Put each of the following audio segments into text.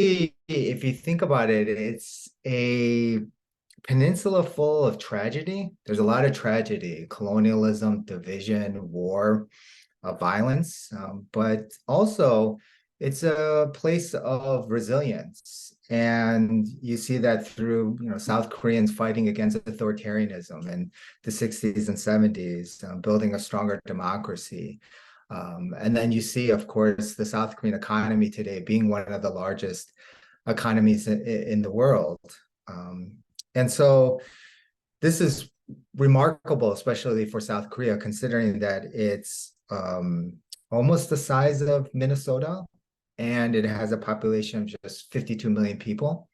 if you think about it, it's a peninsula full of tragedy. There's a lot of tragedy, colonialism, division, war, violence, but also it's a place of resilience. And you see that through, South Koreans fighting against authoritarianism in the 60s and 70s, building a stronger democracy. And then you see, of course, the South Korean economy today being one of the largest economies in the world. Um, and so this is remarkable, especially for South Korea, considering that it's almost the size of Minnesota and it has a population of just 52 million people.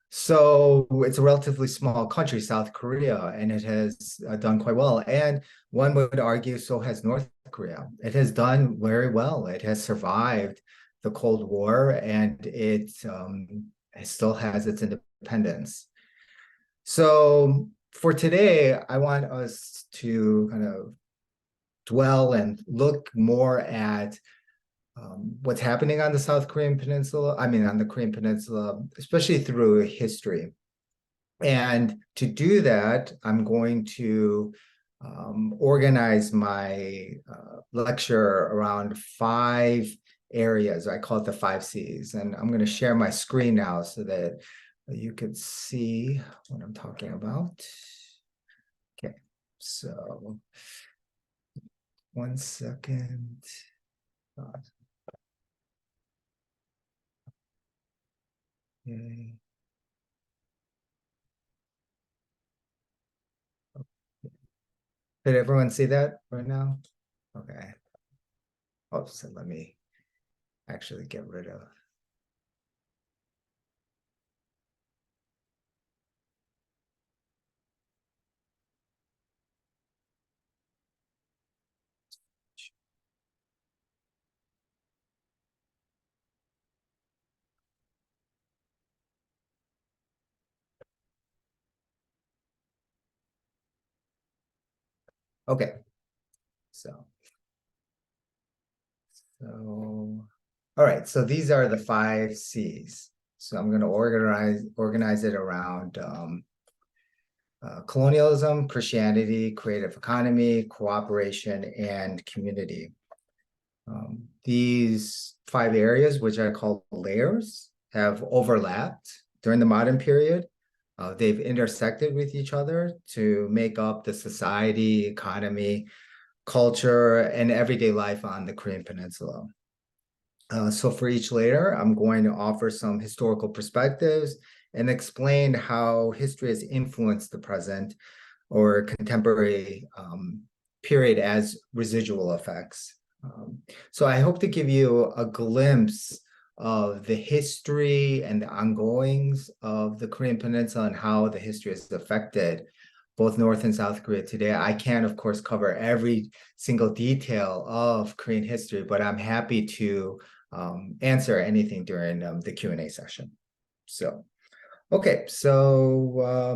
So it's a relatively small country, South Korea, and it has done quite well. And one would argue so has North Korea. It has done very well. It has survived the Cold War and it still has its independence. So for today, I want us to kind of dwell and look more at what's happening on the South Korean Peninsula, on the Korean Peninsula, especially through history. And to do that, I'm going to organize my lecture around 5 areas. I call it the 5 Cs. And I'm going to share my screen now so that you could see what I'm talking about. Okay, so 1 second. Okay. Did everyone see that right now? Okay. Oh, so let me actually get rid of. Okay, so all right, so these are the 5 Cs. So I'm going to organize it around colonialism, Christianity, creative economy, cooperation, and community. These 5 areas, which I call layers, have overlapped during the modern period. They've intersected with each other to make up the society, economy, culture, and everyday life on the Korean Peninsula. So for each layer, I'm going to offer some historical perspectives and explain how history has influenced the present or contemporary period as residual effects. So I hope to give you a glimpse of the history and the ongoings of the Korean Peninsula and how the history has affected both North and South Korea today. I can't, of course, cover every single detail of Korean history, but I'm happy to answer anything during the Q&A session. So, okay, so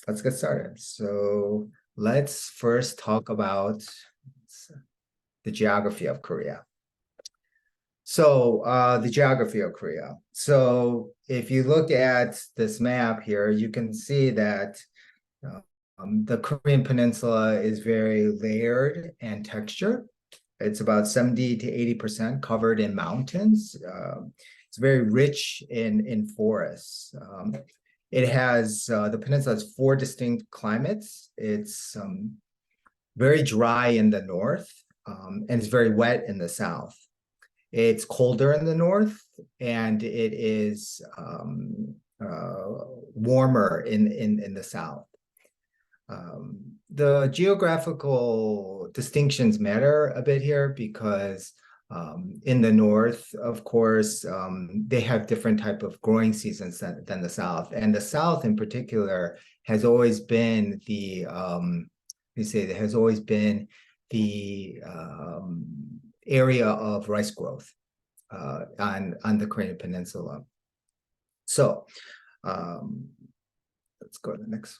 let's get started. So let's first talk about the geography of Korea. So the geography of Korea. So if you look at this map here, you can see that the Korean Peninsula is very layered and textured. It's about 70 to 80% covered in mountains. It's very rich in forests. It has, the peninsula has 4 distinct climates. It's very dry in the north, and it's very wet in the south. It's colder in the north, and it is warmer in the south. The geographical distinctions matter a bit here because in the north, of course, they have different type of growing seasons than the south. And the south in particular has always been the, area of rice growth on the Korean Peninsula. So let's go to the next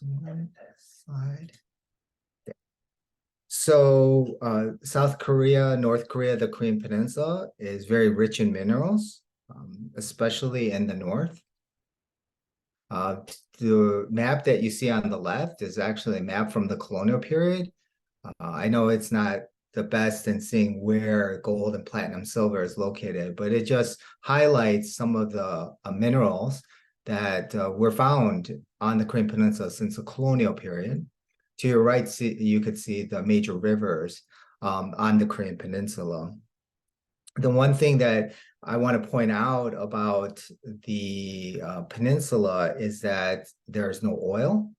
slide. Okay. So South Korea, North Korea, the Korean Peninsula is very rich in minerals. especially in the north. The map that you see on the left is actually a map from the colonial period. I know it's not the best in seeing where gold and platinum silver is located, but it just highlights some of the minerals that were found on the Korean Peninsula since the colonial period. To your right, you could see the major rivers on the Korean Peninsula. The one thing that I want to point out about the peninsula is that there's no oil.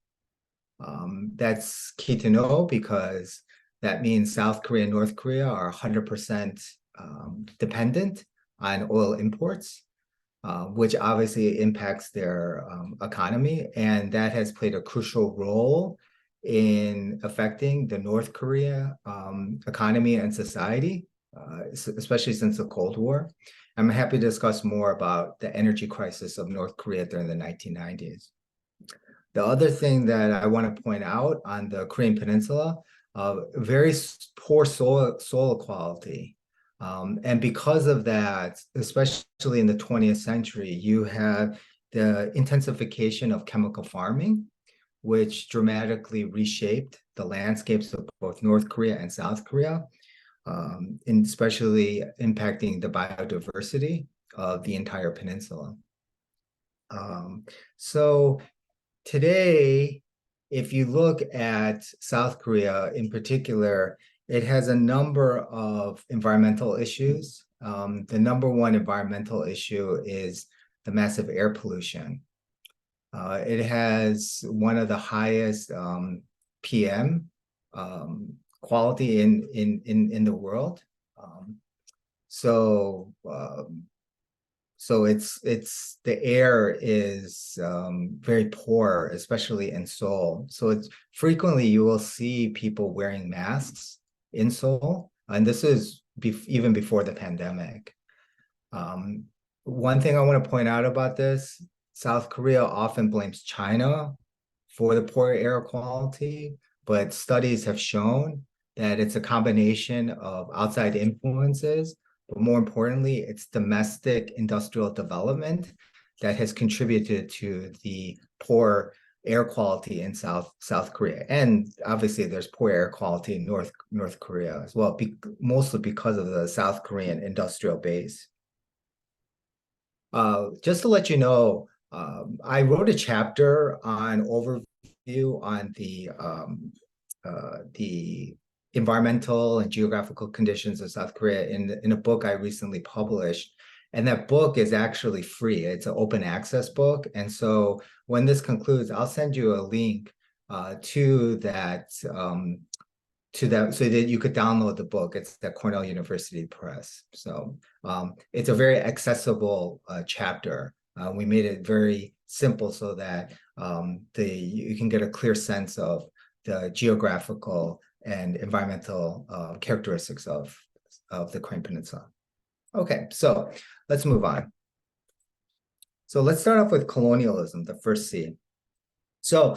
That's key to know because that means South Korea and North Korea are 100% dependent on oil imports, which obviously impacts their economy. And that has played a crucial role in affecting the North Korea economy and society, especially since the Cold War. I'm happy to discuss more about the energy crisis of North Korea during the 1990s. The other thing that I want to point out on the Korean Peninsula, very poor soil quality. And because of that, especially in the 20th century, you have the intensification of chemical farming, which dramatically reshaped the landscapes of both North Korea and South Korea, and especially impacting the biodiversity of the entire peninsula. So today, if you look at South Korea in particular, it has a number of environmental issues. The number one environmental issue is the massive air pollution. It has one of the highest PM quality in the world. So it's the air is very poor, especially in Seoul. So it's frequently you will see people wearing masks in Seoul, and this is even before the pandemic. One thing I want to point out about this, South Korea often blames China for the poor air quality, but studies have shown that it's a combination of outside influences, but more importantly, it's domestic industrial development that has contributed to the poor air quality in South Korea. And obviously there's poor air quality in North Korea as well, mostly because of the South Korean industrial base. Just to let you know, I wrote a chapter on overview on the environmental and geographical conditions of South Korea in a book I recently published. And that book is actually free. It's an open access book. And so when this concludes, I'll send you a link to that so that you could download the book. It's at Cornell University Press. So it's a very accessible chapter. We made it very simple so that you can get a clear sense of the geographical and environmental characteristics of the Korean Peninsula. Okay, so let's move on. So let's start off with colonialism, the first C. So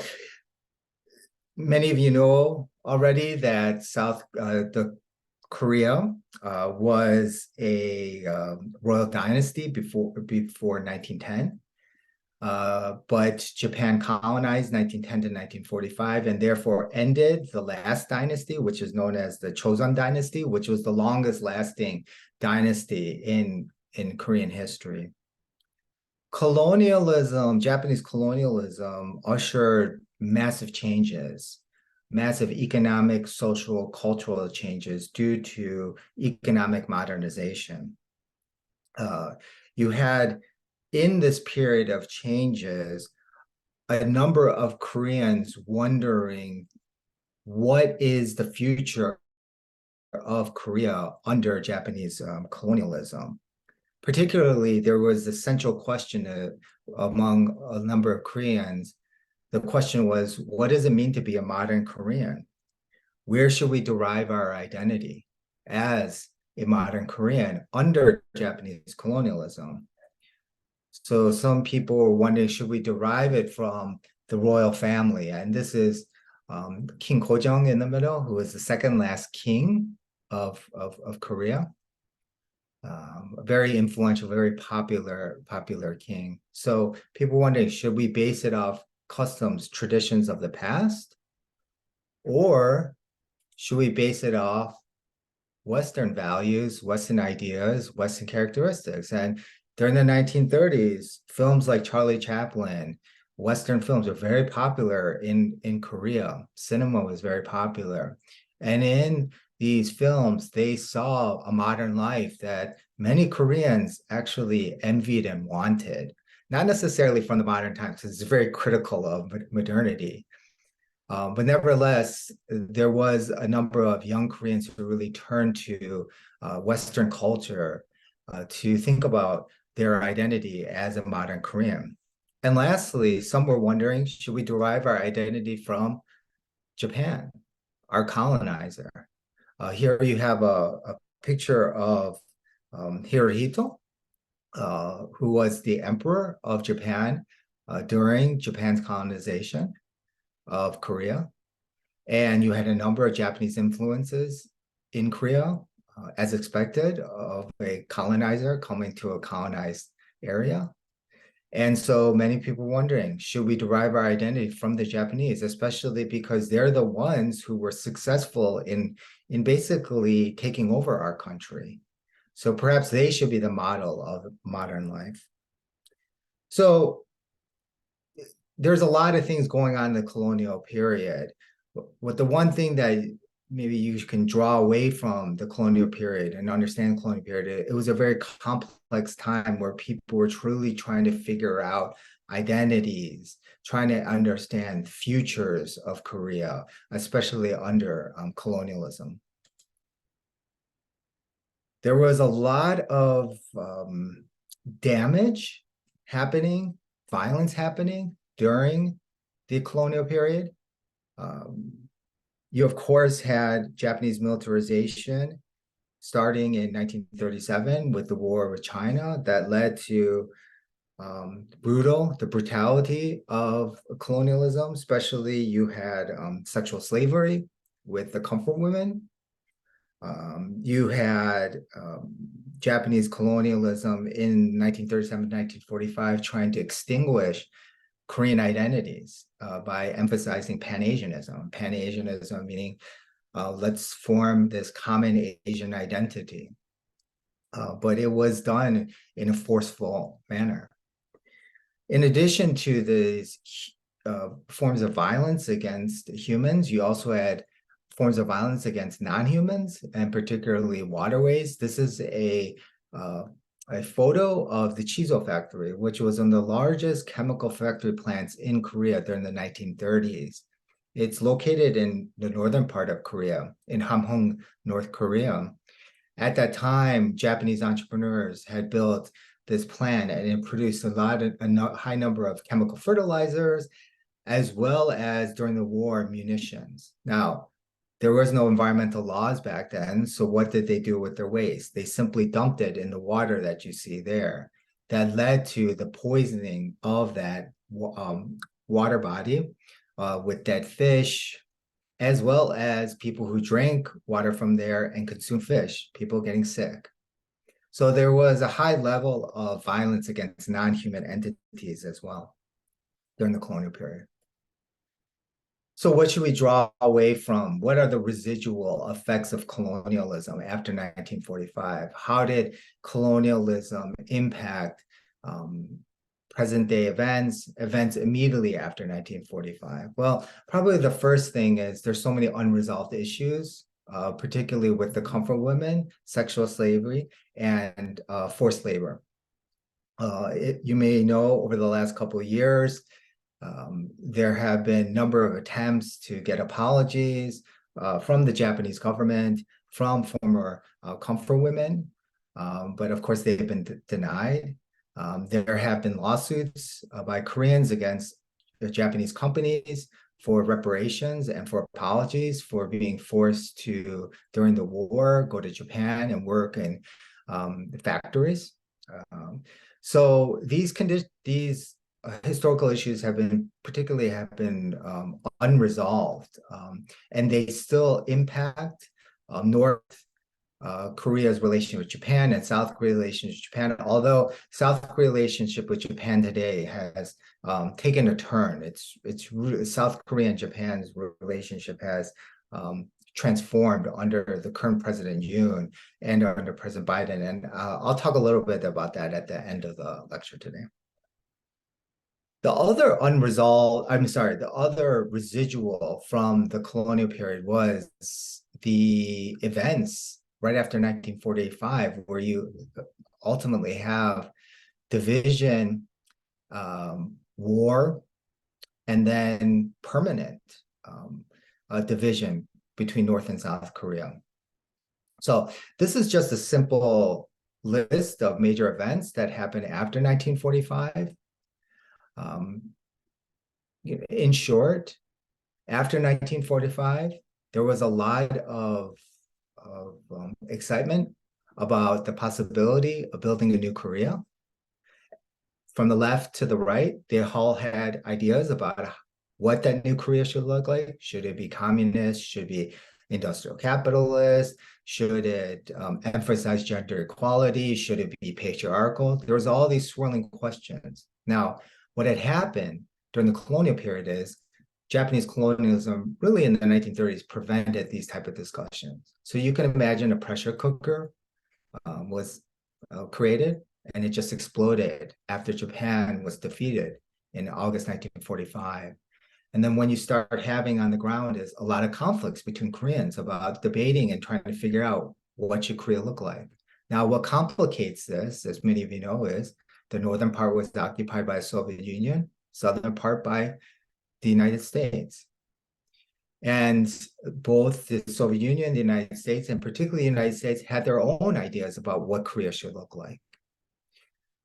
many of you know already that the Korea was a royal dynasty before 1910. But Japan colonized 1910 to 1945 and therefore ended the last dynasty, which is known as the Joseon dynasty, which was the longest lasting dynasty in Korean history. Colonialism, Japanese colonialism ushered massive changes, massive economic, social, cultural changes due to economic modernization. You had in this period of changes, a number of Koreans wondering what is the future of Korea under Japanese colonialism. Particularly, there was a central question among a number of Koreans. The question was, what does it mean to be a modern Korean? Where should we derive our identity as a modern Korean under Japanese colonialism? So some people were wondering, should we derive it from the royal family? And this is King Gojong in the middle, who was the second last king of Korea. a very influential, very popular king. So people wondering, should we base it off customs, traditions of the past, or should we base it off Western values, Western ideas, Western characteristics? And during the 1930s, films like Charlie Chaplin, Western films were very popular in Korea. Cinema was very popular. And in these films, they saw a modern life that many Koreans actually envied and wanted. Not necessarily from the modern times, because it's very critical of modernity. But nevertheless, there was a number of young Koreans who really turned to Western culture to think about their identity as a modern Korean. And lastly, some were wondering, should we derive our identity from Japan, our colonizer? Here you have a picture of Hirohito, who was the emperor of Japan during Japan's colonization of Korea. And you had a number of Japanese influences in Korea, as expected, of a colonizer coming to a colonized area. And so many people wondering, should we derive our identity from the Japanese, especially because they're the ones who were successful in basically taking over our country. So perhaps they should be the model of modern life. So there's a lot of things going on in the colonial period. What the one thing that maybe you can draw away from the colonial period and understand the colonial period, it was a very complex time where people were truly trying to figure out identities, trying to understand futures of Korea, especially under colonialism. There was a lot of damage happening, violence happening during the colonial period. You, of course, had Japanese militarization starting in 1937 with the war with China that led to the brutality of colonialism. Especially you had sexual slavery with the comfort women. You had Japanese colonialism in 1937, 1945 trying to extinguish Korean identities by emphasizing Pan-Asianism. Pan-Asianism meaning let's form this common Asian identity. But it was done in a forceful manner. In addition to these forms of violence against humans, you also had forms of violence against non-humans, and particularly waterways. This is a photo of the Chizo factory, which was one of the largest chemical factory plants in Korea during the 1930s. It's located in the northern part of Korea, in Hamhung, North Korea. At that time, Japanese entrepreneurs had built this plant, and it produced a high number of chemical fertilizers, as well as during the war, munitions. Now, there was no environmental laws back then, so what did they do with their waste? They simply dumped it in the water that you see there. That led to the poisoning of that water body with dead fish, as well as people who drank water from there and consumed fish, people getting sick. So there was a high level of violence against non-human entities as well during the colonial period. So what should we draw away from? What are the residual effects of colonialism after 1945? How did colonialism impact present-day events immediately after 1945? Well, probably the first thing is there's so many unresolved issues, particularly with the comfort women, sexual slavery, and forced labor. You may know over the last couple of years, there have been a number of attempts to get apologies from the Japanese government, from former comfort women, but of course they've been denied. There have been lawsuits by Koreans against the Japanese companies for reparations and for apologies for being forced to, during the war, go to Japan and work in factories. So these historical issues have been unresolved, and they still impact North Korea's relationship with Japan and South Korea's relationship with Japan, although South Korea's relationship with Japan today has taken a turn. South Korea and Japan's relationship has transformed under the current President Yoon and under President Biden. And I'll talk a little bit about that at the end of the lecture today. The other residual from the colonial period was the events right after 1945, where you ultimately have division, war, and then permanent division between North and South Korea. So this is just a simple list of major events that happened after 1945. In short, after 1945, there was a lot of excitement about the possibility of building a new Korea. From the left to the right, they all had ideas about what that new Korea should look like. Should it be communist? Should it be industrial capitalist? Should it emphasize gender equality? Should it be patriarchal? There was all these swirling questions. Now, what had happened during the colonial period is Japanese colonialism really in the 1930s prevented these type of discussions. So you can imagine a pressure cooker was created, and it just exploded after Japan was defeated in August 1945. And then when you start having on the ground is a lot of conflicts between Koreans about debating and trying to figure out what should Korea look like. Now, what complicates this, as many of you know, is the northern part was occupied by the Soviet Union, southern part by the United States. And both the Soviet Union, the United States, and particularly the United States had their own ideas about what Korea should look like.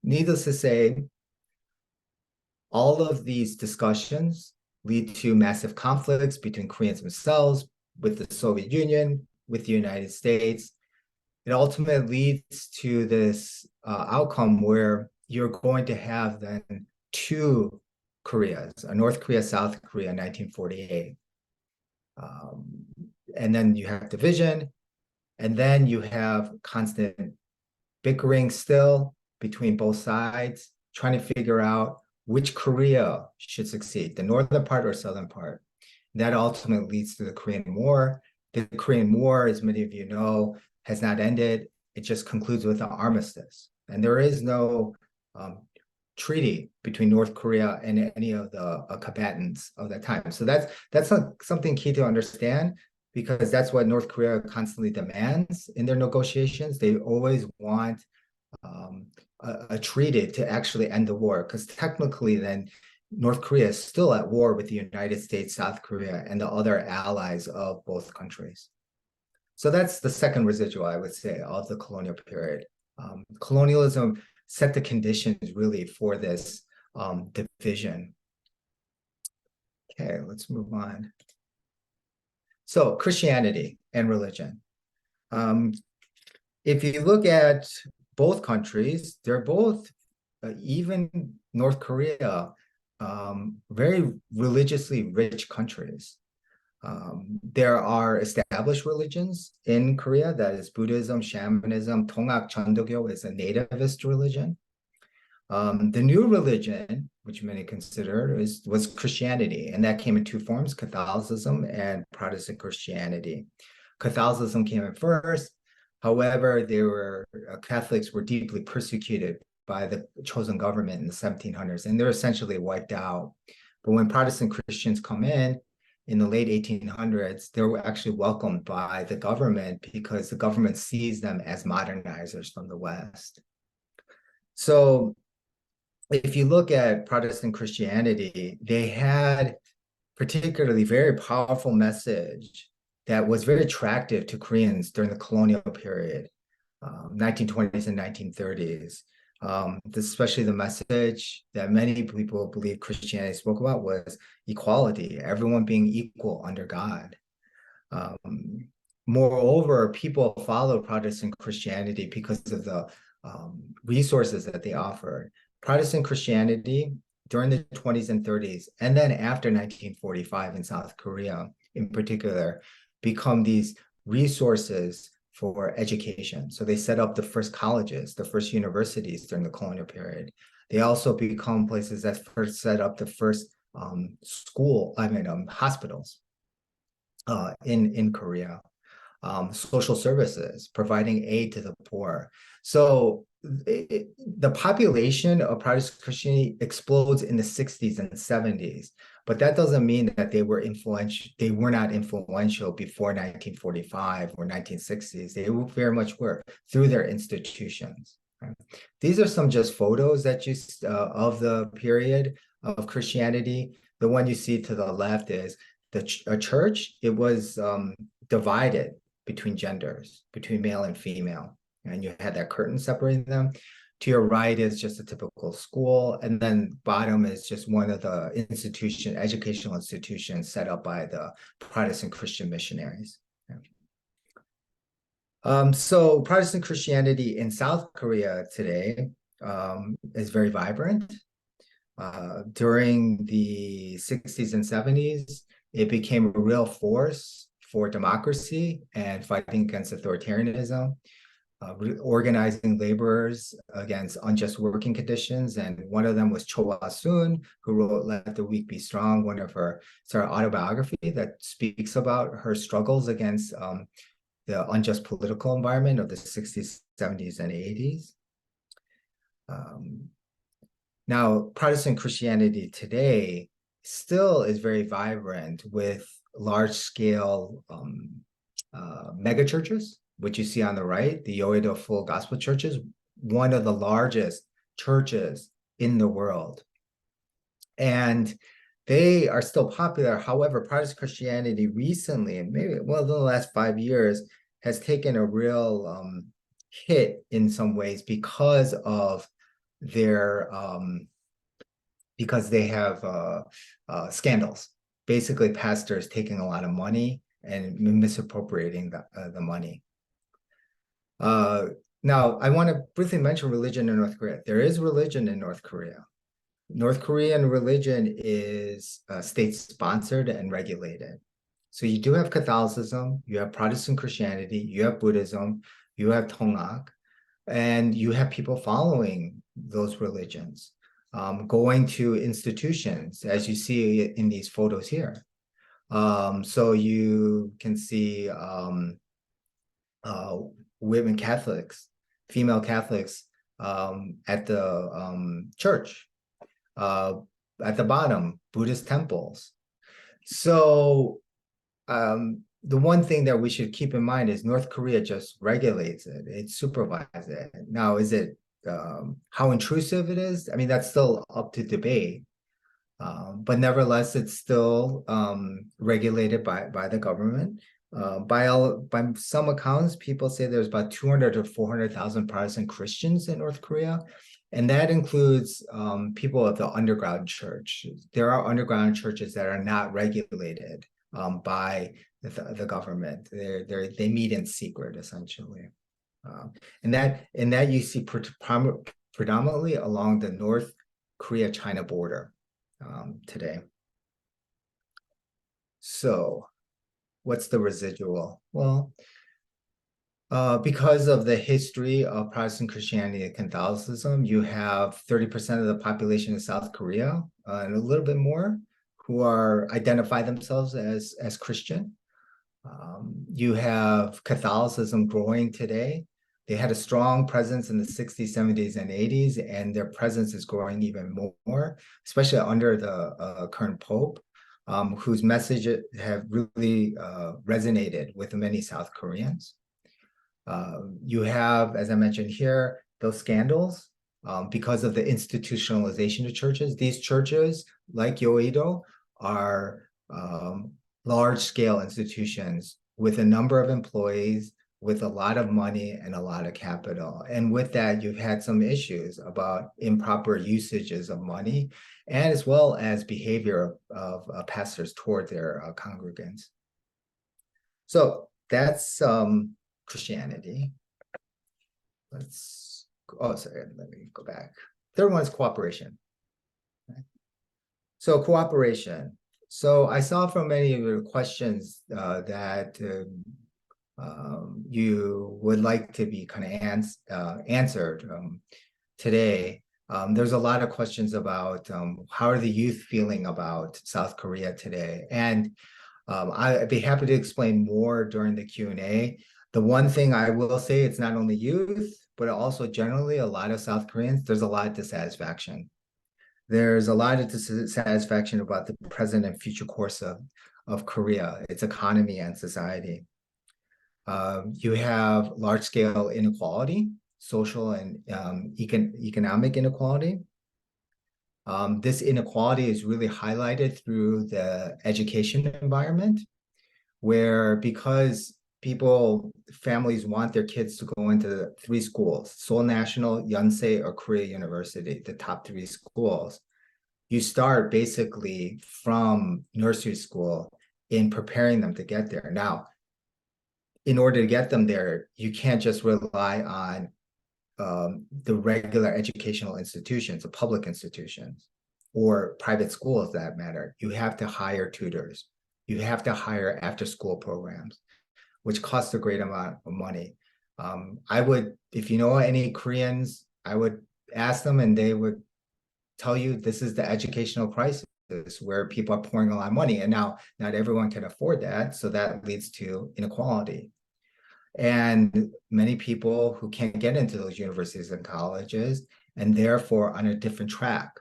Needless to say, all of these discussions lead to massive conflicts between Koreans themselves, with the Soviet Union, with the United States. It ultimately leads to this outcome where you're going to have then two Koreas, a North Korea, South Korea in 1948. And then you have division, and then you have constant bickering still between both sides, trying to figure out which Korea should succeed, the northern part or southern part. That ultimately leads to the Korean War. The Korean War, as many of you know, has not ended. It just concludes with an armistice. And there is no treaty between North Korea and any of the combatants of that time. So that's something key to understand, because that's what North Korea constantly demands in their negotiations. They always want a treaty to actually end the war, because technically then North Korea is still at war with the United States, South Korea, and the other allies of both countries. So that's the second residual, I would say, of the colonial period. Colonialism set the conditions really for this division. Okay, let's move on. So Christianity and religion. If you look at both countries, they're both, even North Korea, very religiously rich countries. There are established religions in Korea, that is Buddhism, Shamanism. Tongak Jeondogyo is a nativist religion. The new religion, which many consider, was Christianity, and that came in two forms: Catholicism and Protestant Christianity. Catholicism came in first. However, Catholics were deeply persecuted by the chosen government in the 1700s, and they're essentially wiped out. But when Protestant Christians come in the late 1800s, they were actually welcomed by the government, because the government sees them as modernizers from the West. So if you look at Protestant Christianity, they had particularly very powerful message that was very attractive to Koreans during the colonial period, 1920s and 1930s. Especially the message that many people believe Christianity spoke about was equality, everyone being equal under God. Moreover, people followed Protestant Christianity because of the resources that they offered. Protestant Christianity during the 20s and 30s, and then after 1945 in South Korea in particular, become these resources for education. So they set up the first colleges, the first universities during the colonial period. They also become places that first set up the first hospitals in Korea. Social services, providing aid to the poor. So the population of Protestant Christianity explodes in the 60s and 70s, but that doesn't mean that they were influential. They were not influential before 1945 or 1960s. They very much were through their institutions. Right? These are some just photos that of the period of Christianity. The one you see to the left is a church. It was divided between genders, between male and female. And you had that curtain separating them. To your right is just a typical school. And then bottom is just one of the educational institutions set up by the Protestant Christian missionaries. So Protestant Christianity in South Korea today is very vibrant. During the 60s and 70s, it became a real force for democracy and fighting against authoritarianism, organizing laborers against unjust working conditions. And one of them was Cho Ah-soon, who wrote Let the Weak Be Strong, it's her autobiography that speaks about her struggles against the unjust political environment of the 60s, 70s, and 80s. Now, Protestant Christianity today still is very vibrant with large-scale mega churches, which you see on the right, the Yoido Full Gospel Churches, one of the largest churches in the world. And they are still popular. However, Protestant Christianity recently, and maybe in the last 5 years, has taken a real hit in some ways because of their because they have scandals. Basically, pastors taking a lot of money and misappropriating the money. Now, I want to briefly mention religion in North Korea. There is religion in North Korea. North Korean religion is state-sponsored and regulated. So you do have Catholicism, you have Protestant Christianity, you have Buddhism, you have Tonggak, and you have people following those religions, going to institutions, as you see in these photos here. So you can see women Catholics, female Catholics at the church. At the bottom, Buddhist temples. So the one thing that we should keep in mind is North Korea just regulates it. It supervises it. Now, is it how intrusive it is? I mean, that's still up to debate. But nevertheless, it's still regulated by the government. By some accounts, people say there's about 200 to 400,000 Protestant Christians in North Korea. And that includes people of the underground church. There are underground churches that are not regulated by the government. They meet in secret, essentially. And that you see predominantly along the North Korea-China border today. So what's the residual? Well, because of the history of Protestant Christianity and Catholicism, you have 30% of the population in South Korea and a little bit more who identify themselves as Christian. You have Catholicism growing today. They had a strong presence in the 60s, 70s, and 80s, and their presence is growing even more, especially under the current Pope, whose message have really resonated with many South Koreans. You have, as I mentioned here, those scandals because of the institutionalization of churches. These churches, like Yoido, are large-scale institutions with a number of employees, with a lot of money and a lot of capital. And with that, you've had some issues about improper usages of money, and as well as behavior of pastors toward their congregants. So that's Christianity. Sorry, let me go back. Third one is cooperation. Okay. So cooperation. So I saw from many of your questions that you would like to be kind of answered today. There's a lot of questions about how are the youth feeling about South Korea today, and I'd be happy to explain more during the Q&A. The one thing I will say, it's not only youth, but also generally a lot of South Koreans, there's a lot of dissatisfaction. There's a lot of dissatisfaction about the present and future course of Korea, its economy and society. You have large-scale inequality, social and economic inequality. This inequality is really highlighted through the education environment, where because families want their kids to go into 3 schools, Seoul National, Yonsei, or Korea University, the top 3 schools, you start basically from nursery school in preparing them to get there. Now, in order to get them there, you can't just rely on the regular educational institutions, the public institutions, or private schools that matter. You have to hire tutors. You have to hire after-school programs, which costs a great amount of money. If you know any Koreans, I would ask them and they would tell you this is the educational crisis where people are pouring a lot of money. And now not everyone can afford that. So that leads to inequality. And many people who can't get into those universities and colleges and therefore on a different track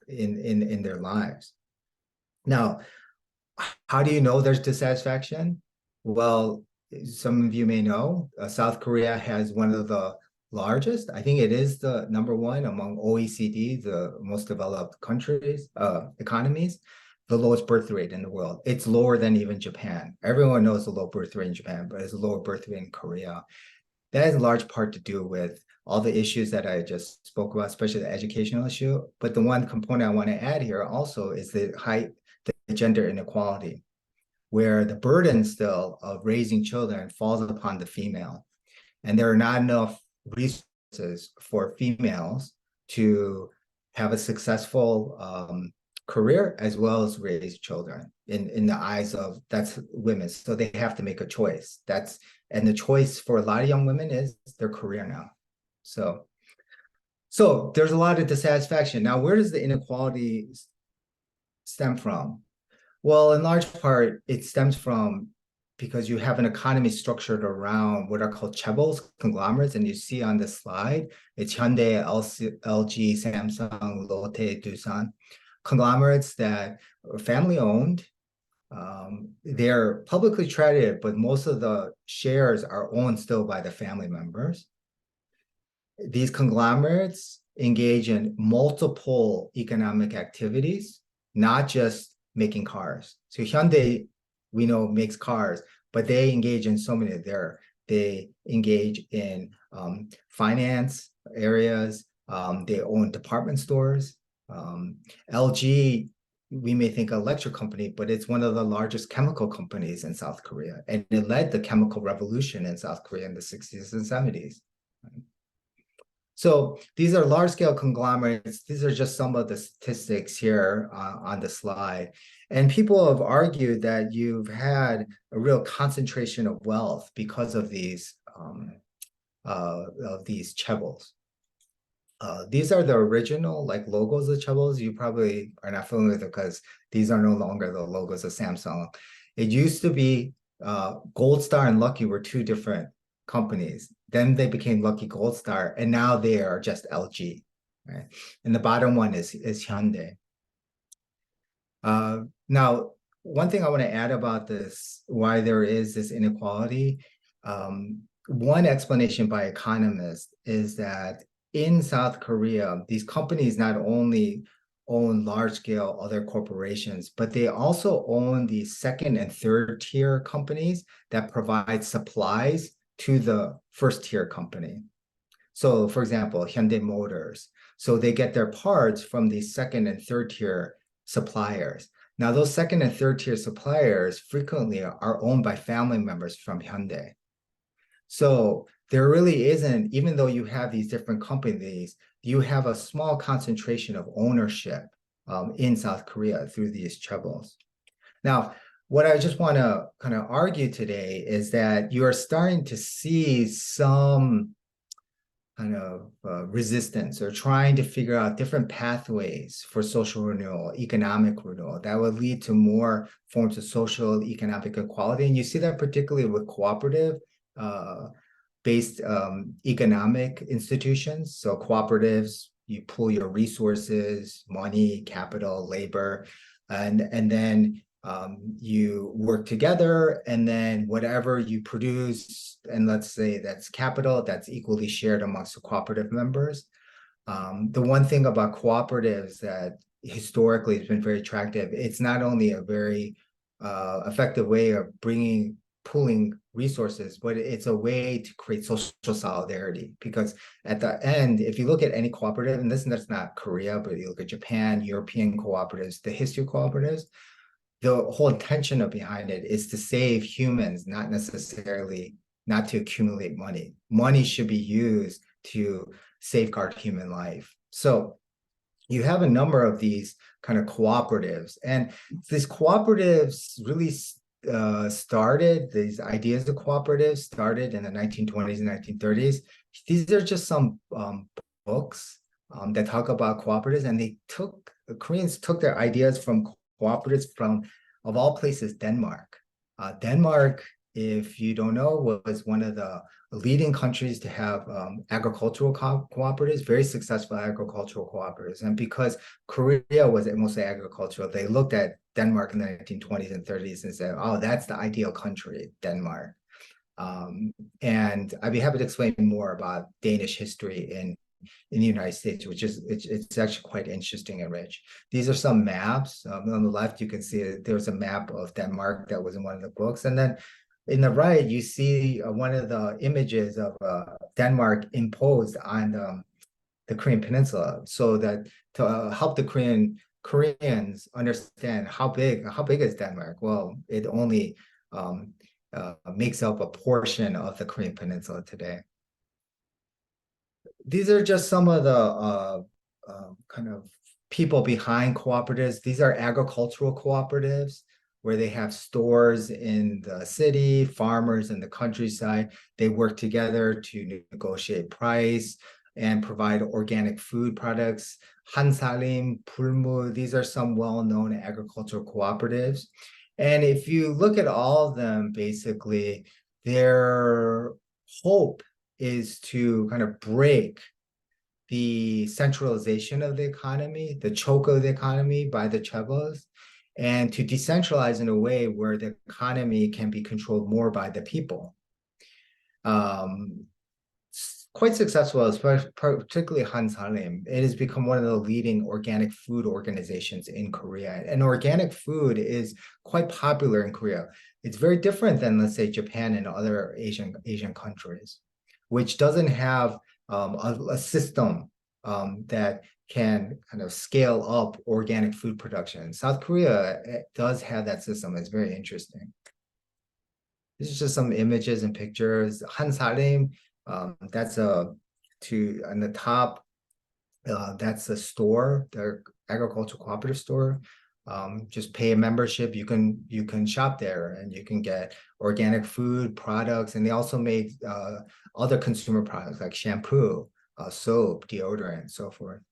in their lives. Now, how do you know there's dissatisfaction? Well, some of you may know, South Korea has one of the largest, I think it is the #1 among OECD, the most developed countries, economies, the lowest birth rate in the world. It's lower than even Japan. Everyone knows the low birth rate in Japan, but it's a lower birth rate in Korea. That has a large part to do with all the issues that I just spoke about, especially the educational issue. But the one component I want to add here also is the gender inequality, where the burden still of raising children falls upon the female. And there are not enough resources for females to have a successful career as well as raise children in the eyes of women. So they have to make a choice. And the choice for a lot of young women is their career now. So there's a lot of dissatisfaction. Now, where does the inequality stem from? Well, in large part, it stems from because you have an economy structured around what are called chaebols, conglomerates, and you see on this slide, it's Hyundai, LG, Samsung, Lotte, Doosan, conglomerates that are family-owned. They're publicly traded, but most of the shares are owned still by the family members. These conglomerates engage in multiple economic activities, not just making cars. So Hyundai, we know, makes cars, but they engage in so many they engage in finance areas. They own department stores. LG, we may think electric company, but it's one of the largest chemical companies in South Korea. And it led the chemical revolution in South Korea in the 60s and 70s. So these are large-scale conglomerates. These are just some of the statistics here on the slide. And people have argued that you've had a real concentration of wealth because of these chaebols. These are the original logos of chaebols. You probably are not familiar with it because these are no longer the logos of Samsung. It used to be Gold Star and Lucky were 2 different companies. Then they became Lucky Gold Star, and now they are just LG. Right? And the bottom one is Hyundai. Now, one thing I want to add about this, why there is this inequality, one explanation by economists is that in South Korea, these companies not only own large-scale other corporations, but they also own the 2nd and 3rd tier companies that provide supplies to the 1st tier company. So for example, Hyundai Motors. So they get their parts from the 2nd and 3rd tier suppliers. Now those 2nd and 3rd tier suppliers frequently are owned by family members from Hyundai. So there really isn't, even though you have these different companies, you have a small concentration of ownership in South Korea through these chaebols. Now, what I just want to kind of argue today is that you are starting to see some kind of resistance or trying to figure out different pathways for social renewal, economic renewal that would lead to more forms of social economic equality. And you see that particularly with cooperative uh, based economic institutions. So cooperatives, you pool your resources, money, capital, labor, and then you work together, and then whatever you produce, and let's say that's capital, that's equally shared amongst the cooperative members. The one thing about cooperatives that historically has been very attractive, it's not only a very effective way of pooling resources, but it's a way to create social solidarity. Because at the end, if you look at any cooperative, and that's not Korea, but you look at Japan, European cooperatives, the history of cooperatives, the whole intention of behind it is to save humans, not necessarily not to accumulate money. Money should be used to safeguard human life. So you have a number of these kind of cooperatives, and these cooperatives really started, these ideas of cooperatives started in the 1920s and 1930s. These are just some books that talk about cooperatives, and the Koreans took their ideas from cooperatives from, of all places, Denmark. Denmark, if you don't know, was one of the leading countries to have agricultural cooperatives, very successful agricultural cooperatives. And because Korea was mostly agricultural, they looked at Denmark in the 1920s and 30s and said, oh, that's the ideal country, Denmark. And I'd be happy to explain more about Danish history in the United States, which is it's actually quite interesting and rich. These are some maps. On the left, you can see there's a map of Denmark that was in one of the books. And then in the right, you see one of the images of Denmark imposed on the Korean Peninsula, so that to help the Koreans understand how big is Denmark. Well, it only makes up a portion of the Korean Peninsula today. These are just some of the kind of people behind cooperatives. These are agricultural cooperatives where they have stores in the city, farmers in the countryside. They work together to negotiate price and provide organic food products. Hansalim, Pulmu, these are some well-known agricultural cooperatives. And if you look at all of them, basically, their hope is to kind of break the centralization of the economy, the choke of the economy by the chaebols, and to decentralize in a way where the economy can be controlled more by the people. Quite successful, especially particularly Hansalim. It has become one of the leading organic food organizations in Korea. And organic food is quite popular in Korea. It's very different than, let's say, Japan and other Asian countries, which doesn't have a system that can kind of scale up organic food production. South Korea does have that system. It's very interesting. This is just some images and pictures. Hansalim, that's on the top, that's a store, the agricultural cooperative store. Just pay a membership. You can shop there and you can get organic food products, and they also make other consumer products like shampoo, soap, deodorant, and so forth.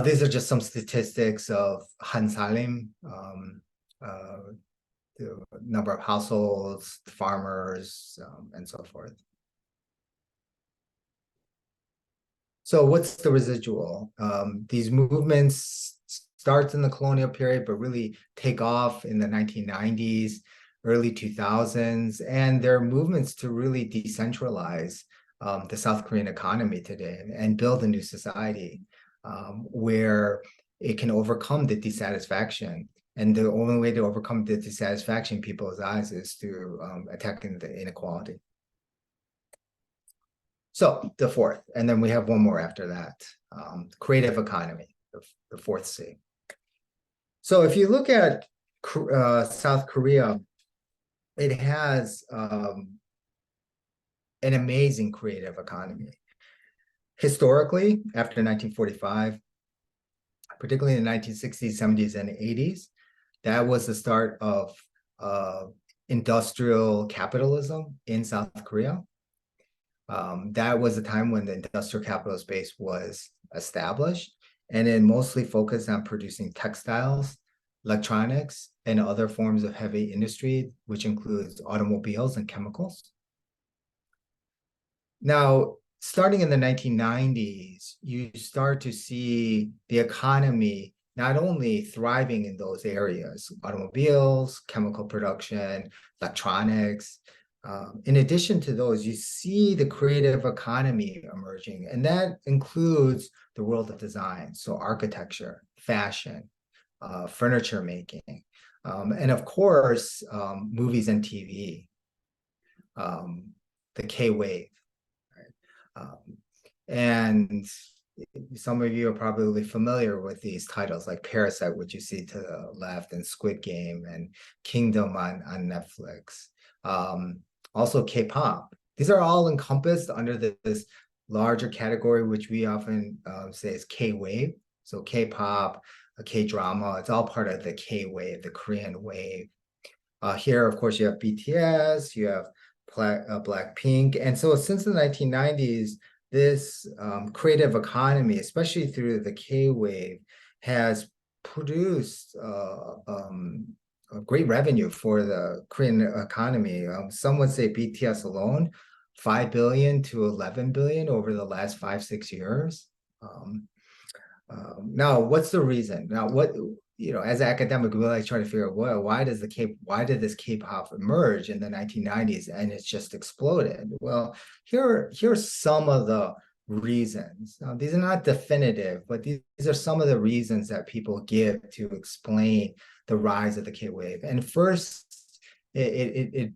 These are just some statistics of Hansalim, the number of households, farmers, and so forth. So what's the residual? These movements starts in the colonial period, but really take off in the 1990s, early 2000s, and there are movements to really decentralize the South Korean economy today and build a new society where it can overcome the dissatisfaction. And the only way to overcome the dissatisfaction in people's eyes is to attacking the inequality. So the fourth, and then we have one more after that, creative economy, the fourth C. So if you look at South Korea, it has an amazing creative economy. Historically, after 1945, particularly in the 1960s, 70s, and 80s, That was the start of industrial capitalism in South Korea. That was the time when the industrial capitalist base was established, and it mostly focused on producing textiles, electronics, and other forms of heavy industry, which includes automobiles and chemicals. Now, starting in the 1990s, you start to see the economy not only thriving in those areas, automobiles, chemical production, electronics. In addition to those, you see the creative economy emerging, and that includes the world of design, so architecture, fashion, furniture making, and of course, movies and TV, the K-wave. And some of you are probably familiar with these titles like Parasite, which you see to the left, and Squid Game and Kingdom on Netflix. Also K-pop. These are all encompassed under this larger category, which we often say is K-wave. So K-pop, K-drama, it's all part of the K-wave, the Korean wave. Here, of course, you have BTS, you have Blackpink. And so since the 1990s, this creative economy, especially through the K-wave, has produced a great revenue for the Korean economy. Some would say BTS alone, 5 billion to 11 billion over the last 5-6 years. Now, what's the reason? Now, as an academic, we like try to figure out why did this K-pop emerge in the 1990s and it's just exploded? Well, here are some of the reasons. Now, these are not definitive, but these are some of the reasons that people give to explain the rise of the K-wave. And first, it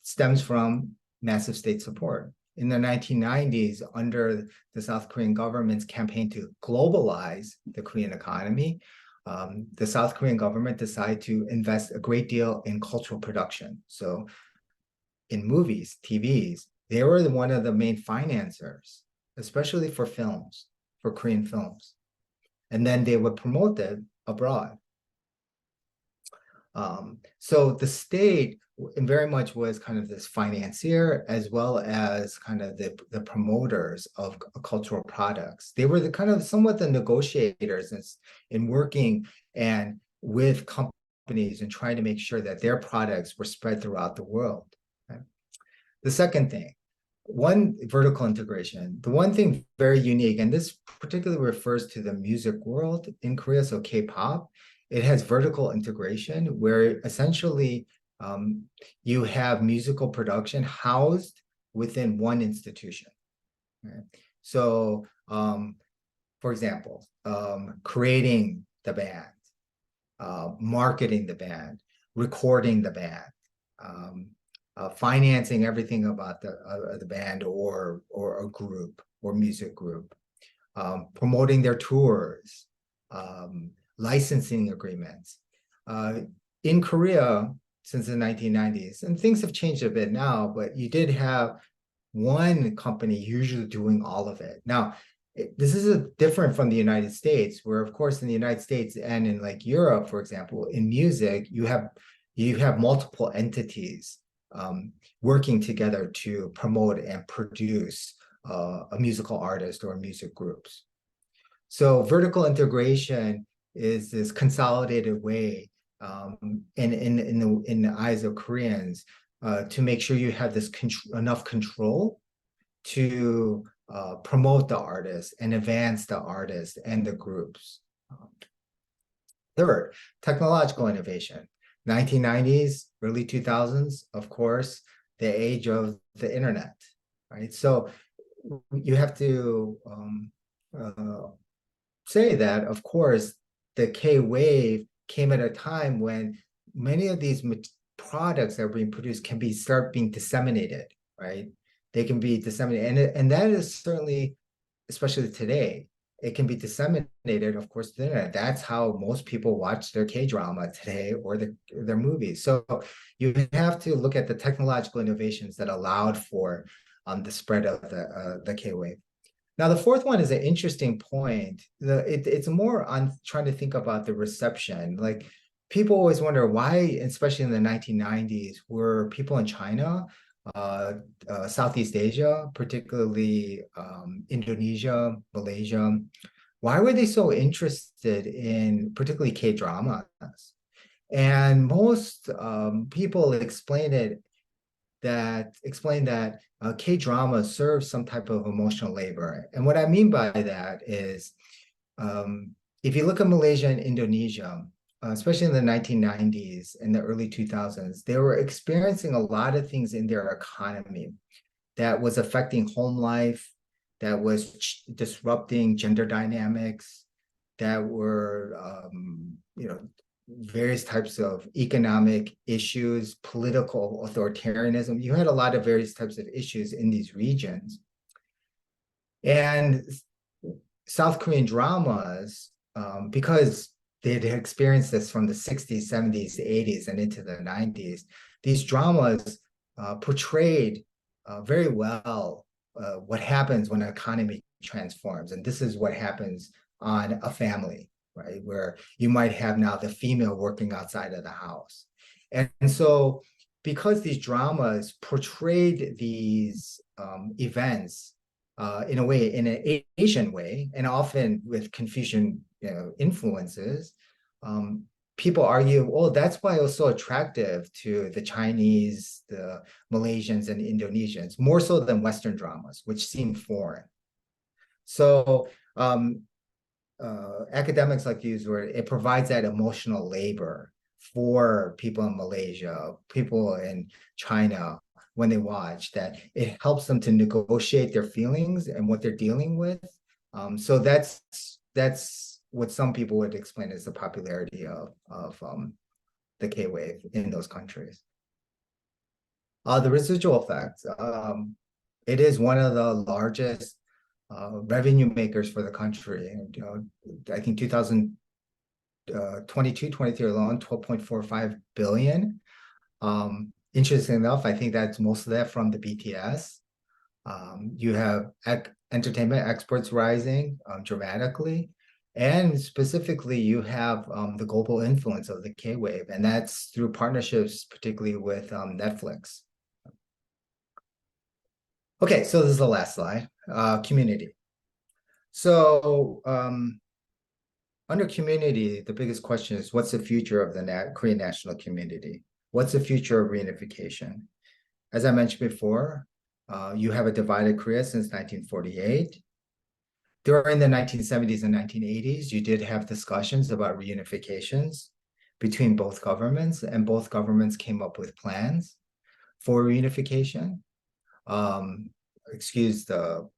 stems from massive state support. In the 1990s, under the South Korean government's campaign to globalize the Korean economy, the South Korean government decided to invest a great deal in cultural production. So in movies, TVs, they were one of the main financiers, especially for films, for Korean films. And then they would promote them abroad. So the state very much was kind of this financier as well as kind of the promoters of cultural products. They were the kind of somewhat the negotiators in working and with companies and trying to make sure that their products were spread throughout the world. Okay? The second thing, one vertical integration, the one thing very unique, and this particularly refers to the music world in Korea, so K-pop, it has vertical integration where essentially you have musical production housed within one institution. Right? So, for example, creating the band, marketing the band, recording the band, financing everything about the band or a group or music group, promoting their tours, licensing agreements. In Korea, since the 1990s, and things have changed a bit now, but you did have one company usually doing all of it. Now, this is different from the United States, where of course in the United States and in like Europe, for example, in music, you have multiple entities working together to promote and produce a musical artist or music groups. So vertical integration is this consolidated way in the eyes of Koreans to make sure you have this enough control to promote the artist and advance the artist and the groups. Third, technological innovation. 1990s, early 2000s, of course, the age of the internet, right? So you have to say that, of course, the K-wave came at a time when many of these products that are being produced can start being disseminated, right? They can be disseminated, and that is certainly, especially today, it can be disseminated, of course, the internet. That's how most people watch their K-drama today or their movies. So you have to look at the technological innovations that allowed for the spread of the K-wave. Now, the fourth one is an interesting point. It's more on trying to think about the reception. Like people always wonder why, especially in the 1990s, were people in China, uh, Southeast Asia, particularly Indonesia, Malaysia, why were they so interested in particularly K-dramas? And most people explain that K-drama serves some type of emotional labor. And what I mean by that is, um, if you look at Malaysia and Indonesia, especially in the 1990s and the early 2000s, they were experiencing a lot of things in their economy that was affecting home life, that was disrupting gender dynamics, that were, various types of economic issues, political authoritarianism. You had a lot of various types of issues in these regions. And South Korean dramas, because they had experienced this from the 60s, 70s, 80s, and into the 90s, these dramas portrayed very well what happens when an economy transforms. And this is what happens on a family, right? Where you might have now the female working outside of the house. And so, because these dramas portrayed these events in a way, in an Asian way, and often with Confucian, influences, people argue, oh, that's why it was so attractive to the Chinese, the Malaysians, and Indonesians, more so than Western dramas, which seem foreign. So academics like to use the word, it provides that emotional labor for people in Malaysia, people in China, when they watch, that it helps them to negotiate their feelings and what they're dealing with. So that's what some people would explain as the popularity of the K-wave in those countries. The residual effect, it is one of the largest revenue makers for the country. And, I think 2022, 23 alone, 12.45 billion. Interesting enough, I think that's most of that from the BTS. You have entertainment exports rising dramatically. And specifically, you have the global influence of the K-wave, and that's through partnerships, particularly with Netflix. Okay, so this is the last slide, community. So under community, the biggest question is, what's the future of the Korean national community? What's the future of reunification? As I mentioned before, you have a divided Korea since 1948. During the 1970s and 1980s, you did have discussions about reunifications between both governments, and both governments came up with plans for reunification. Excuse the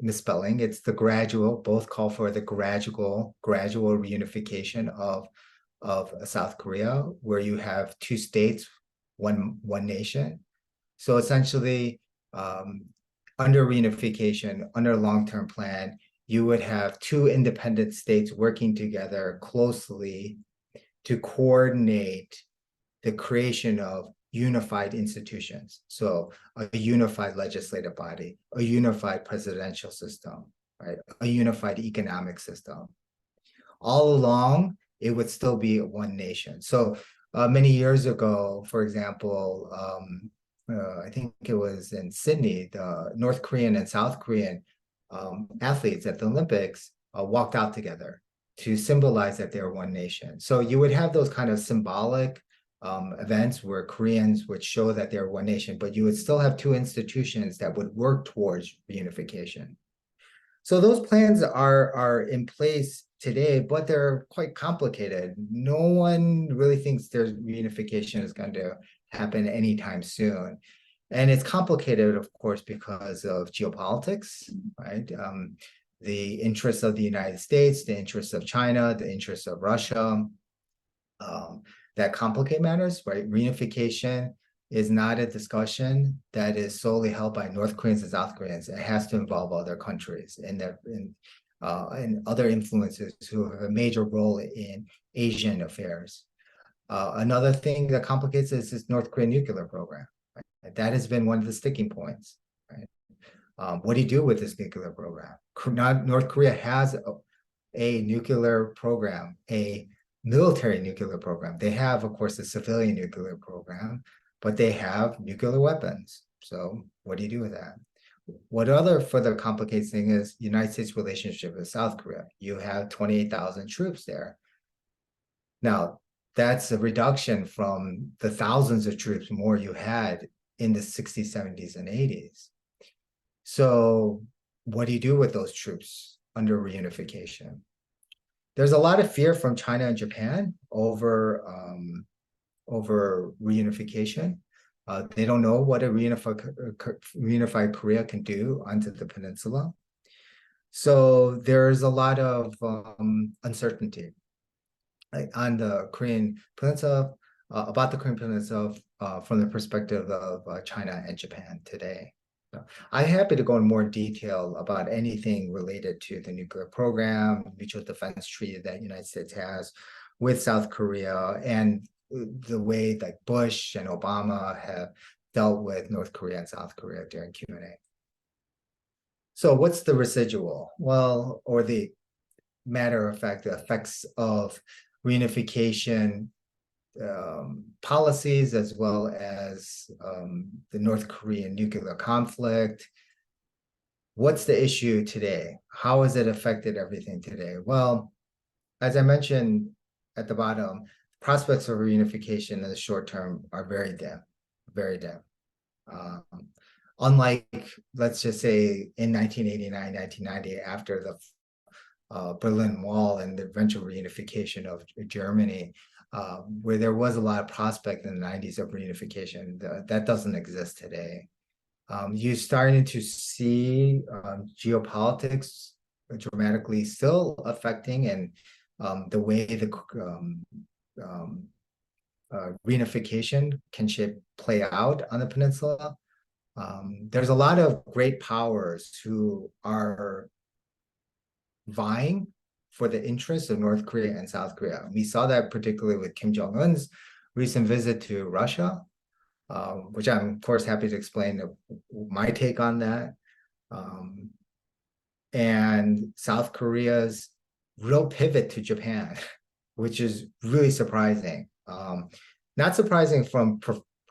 misspelling, it's the gradual, both call for the gradual reunification of South Korea, where you have two states, one nation. So essentially, under reunification, under a long-term plan, you would have two independent states working together closely to coordinate the creation of unified institutions. So a unified legislative body, a unified presidential system, right? A unified economic system. All along, it would still be one nation. So many years ago, for example, I think it was in Sydney, the North Korean and South Korean athletes at the Olympics walked out together to symbolize that they're one nation. So you would have those kind of symbolic events where Koreans would show that they're one nation, but you would still have two institutions that would work towards reunification. So those plans are in place today, but they're quite complicated. No one really thinks there's reunification is going to happen anytime soon. And it's complicated, of course, because of geopolitics, right? The interests of the United States, the interests of China, the interests of Russia, that complicate matters, right? Reunification is not a discussion that is solely held by North Koreans and South Koreans. It has to involve other countries and other influences who have a major role in Asian affairs. Another thing that complicates this is North Korean nuclear program. Right? That has been one of the sticking points. Right? What do you do with this nuclear program? North Korea has a nuclear program, a military nuclear program. They have, of course, a civilian nuclear program, but they have nuclear weapons. So what do you do with that? What other further complicates thing is United States relationship with South Korea. You have 28,000 troops there. Now, that's a reduction from the thousands of troops more you had in the 60s, 70s, and 80s. So what do you do with those troops under reunification? There's a lot of fear from China and Japan over reunification. They don't know what a reunified Korea can do onto the peninsula. So there's a lot of uncertainty on the Korean Peninsula, about the Korean Peninsula from the perspective of China and Japan today. So I'm happy to go in more detail about anything related to the nuclear program, mutual defense treaty that the United States has with South Korea, and the way that Bush and Obama have dealt with North Korea and South Korea during Q&A. So what's the residual? Well, or the matter of fact, the effects of reunification policies, as well as the North Korean nuclear conflict. What's the issue today? How has it affected everything today? Well, as I mentioned at the bottom, prospects of reunification in the short term are very dim, very dim. Unlike, let's just say, in 1989, 1990, after the Berlin Wall and the eventual reunification of Germany, where there was a lot of prospect in the 90s of reunification, that doesn't exist today. You're starting to see geopolitics dramatically still affecting and the way the reunification can play out on the peninsula. There's a lot of great powers who are vying for the interests of North Korea and South Korea. We saw that particularly with Kim Jong-un's recent visit to Russia, which I'm, of course, happy to explain my take on that. And South Korea's real pivot to Japan, which is really surprising. Not surprising from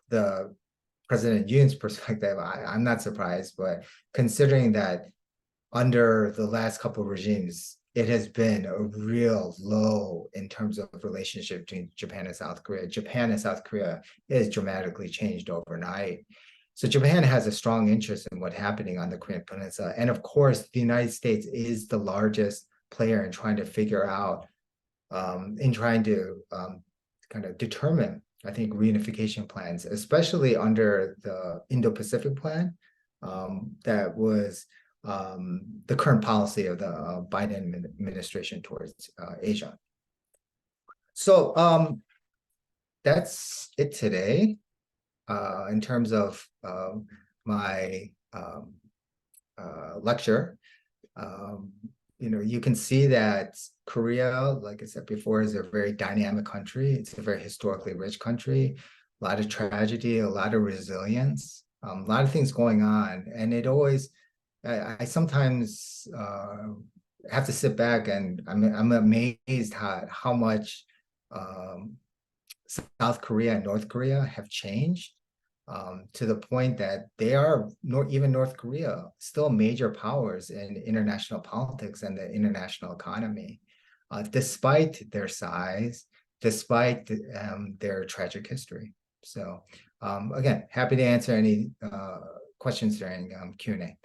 the President Yoon's perspective. I'm not surprised, but considering that under the last couple of regimes, it has been a real low in terms of relationship between Japan and South Korea. Japan and South Korea is dramatically changed overnight. So Japan has a strong interest in what's happening on the Korean Peninsula. And of course, the United States is the largest player in trying to figure out, in trying to kind of determine, I think, reunification plans, especially under the Indo-Pacific plan that was the current policy of the Biden administration towards Asia. So that's it today in terms of my lecture. You can see that Korea, like I said before, is a very dynamic country. It's a very historically rich country, a lot of tragedy, a lot of resilience, a lot of things going on. And it always, I sometimes have to sit back and I'm amazed how much South Korea and North Korea have changed to the point that they are, even North Korea, still major powers in international politics and the international economy, despite their size, despite their tragic history. So again, happy to answer any questions during Q&A. Thank